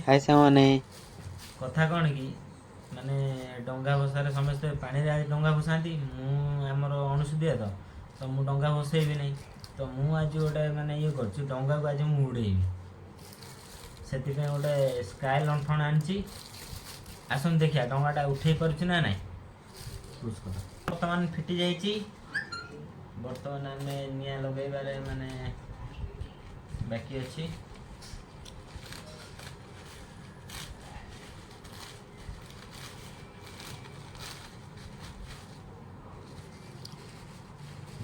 हाय सामने କଥା କ'ଣ କି ମାନେ ଡଙ୍ଗା ଭସାରେ ସମସ୍ତେ ପାଣିରେ ଆଜି ଡଙ୍ଗା ଭସାନ୍ତି। ମୁଁ ଆମର ଅଣସୁଦିଆ ତ ମୁଁ ଡଙ୍ଗା ଭସେଇବି ନାହିଁ। ତ ମୁଁ ଆଜି ଗୋଟେ ମାନେ ଇଏ କରୁଛି, ଡଙ୍ଗାକୁ ଆଜି ମୁଁ ଉଡ଼େଇବି। ସେଥିପାଇଁ ଗୋଟେ ସ୍କାଏ ଲଣ୍ଠନ ଆଣିଛି। ଆସନ୍ତୁ ଦେଖିବା ଡଙ୍ଗାଟା ଉଠେଇ ପାରୁଛି ନା ନାହିଁ। ବର୍ତ୍ତମାନ ଫିଟି ଯାଇଛି। ବର୍ତ୍ତମାନ ଆମେ ନିଆଁ ଲଗାଇବାରେ ମାନେ ବାକି ଅଛି।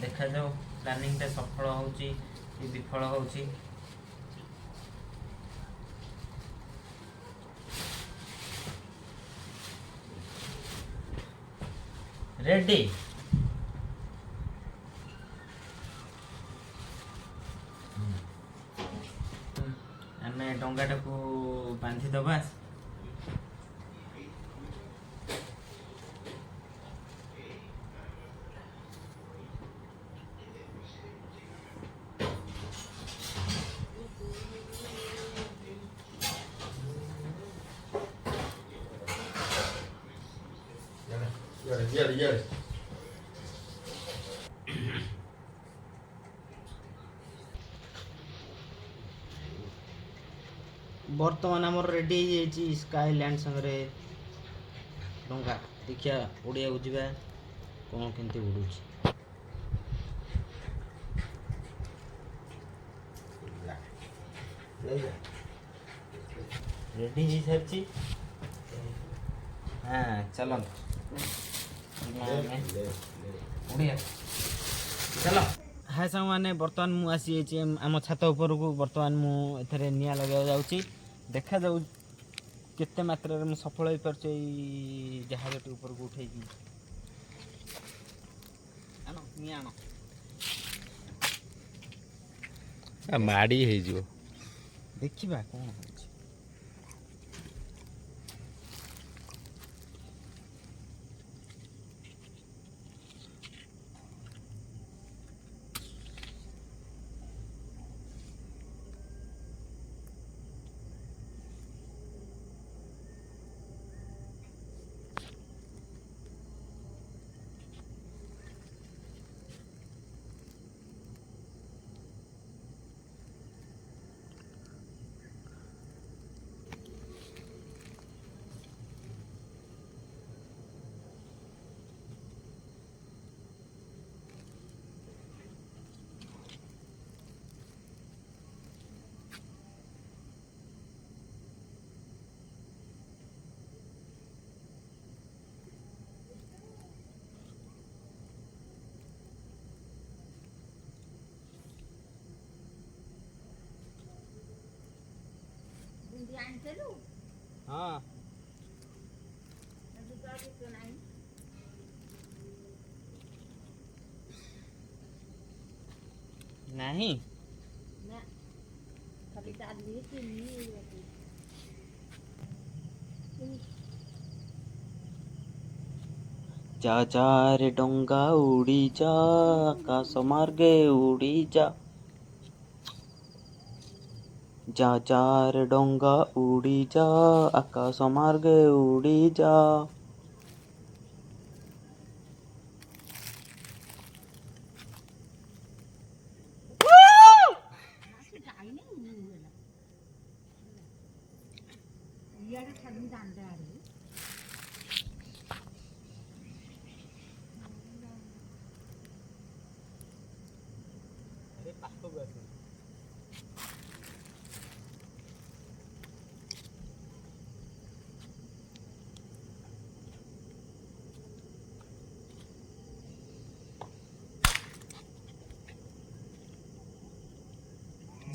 ଦେଖାଯାଉ ପ୍ଲାନିଂଟା ସଫଳ ହେଉଛି କି ବିଫଳ ହେଉଛି। ରେଡି। ଆମେ ଡଙ୍ଗାଟାକୁ ବାନ୍ଧିଦେବା। ବର୍ତ୍ତମାନ ଆମର ରେଡ଼ି ହେଇଯାଇଛି ସ୍କାଏ ଲ୍ୟାଣ୍ଡ ସାଙ୍ଗରେ ଡଙ୍ଗା। ଦେଖିବା ଉଡ଼ିବାକୁ ଯିବା କ'ଣ କେମିତି ଉଡ଼ୁଛି। ରେଡ଼ି ହେଇସାରିଛି। ହଁ ଚାଲନ୍ତୁ ଉଡ଼ିବା ଚାଲ। ହାଏ ସାଙ୍ଗମାନେ, ବର୍ତ୍ତମାନ ମୁଁ ଆସିଯାଇଛି ଆମ ଛାତ ଉପରକୁ। ବର୍ତ୍ତମାନ ମୁଁ ଏଥିରେ ନିଆଁ ଲଗାଇବାକୁ ଯାଉଛି। ଦେଖାଯାଉ କେତେ ମାତ୍ରାରେ ମୁଁ ସଫଳ ହୋଇପାରୁଛି ଏଇ ଜାହାଜଟି ଉପରକୁ ଉଠେଇକି। ଆଣ ନିଆଁ ଆଣ। ମାଡ଼ି ହେଇଯିବ। ଦେଖିବା କ'ଣ ହେଉଛି। ହଁ ନାହିଁ जा जा रे डोंगा उड़ी जा, आकाश मार्गे उड़ी जा। जा जा रे डोंगा उड़ी जा, आकाश मार्गे उड़ी जा।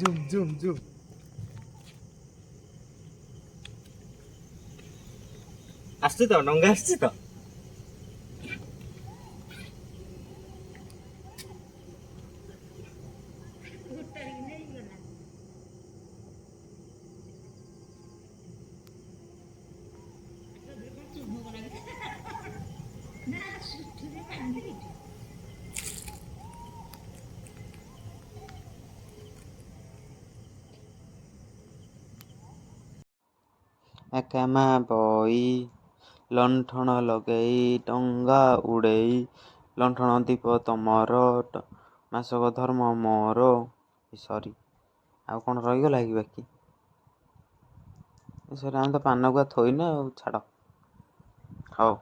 Zoom zoom zoom. ଆସୁଛି ତ, ଡଙ୍ଗା ଆସୁଛି ତ। ଏକାମା ବଇ ଲଣ୍ଠଣ ଲଗେଇ ଡଙ୍ଗା ଉଡ଼େଇ ଲଣ୍ଠଣ ଦୀପ ତମର ମାସକ ଧର୍ମ ମୋର। ସରି ଆଉ କ'ଣ ରହିଗଲା କି ବାକି? ସରି ଆମେ ତ ପାନଗୁଆ ଥୋଇନା ଆଉ ଛାଡ଼। ହଉ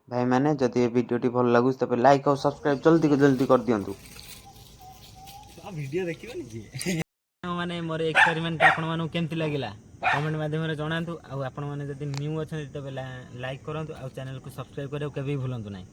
ଭାଇମାନେ, ଯଦି ଏ ଭିଡ଼ିଓଟି ଭଲ ଲାଗୁଛି ତେବେ ଲାଇକ୍ ଆଉ ସବସ୍କ୍ରାଇବ୍ ଜଲ୍ଦି କରିଦିଅନ୍ତୁ। ଭିଡ଼ିଓ ଦେଖିବନି କି? ମାନେ ମୋର ଏକ୍ସପେରିମେଣ୍ଟ ଆପଣମାନଙ୍କୁ କେମିତି ଲାଗିଲା କମେଣ୍ଟ ମାଧ୍ୟମରେ ଜଣାନ୍ତୁ। ଆଉ ଆପଣମାନେ ଯଦି ନ୍ୟୁ ଅଛନ୍ତି ତେବେ ଲାଇକ୍ କରନ୍ତୁ ଆଉ ଚ୍ୟାନେଲକୁ ସବସ୍କ୍ରାଇବ୍ କରିବାକୁ କେବେ ବି ଭୁଲନ୍ତୁ ନାହିଁ।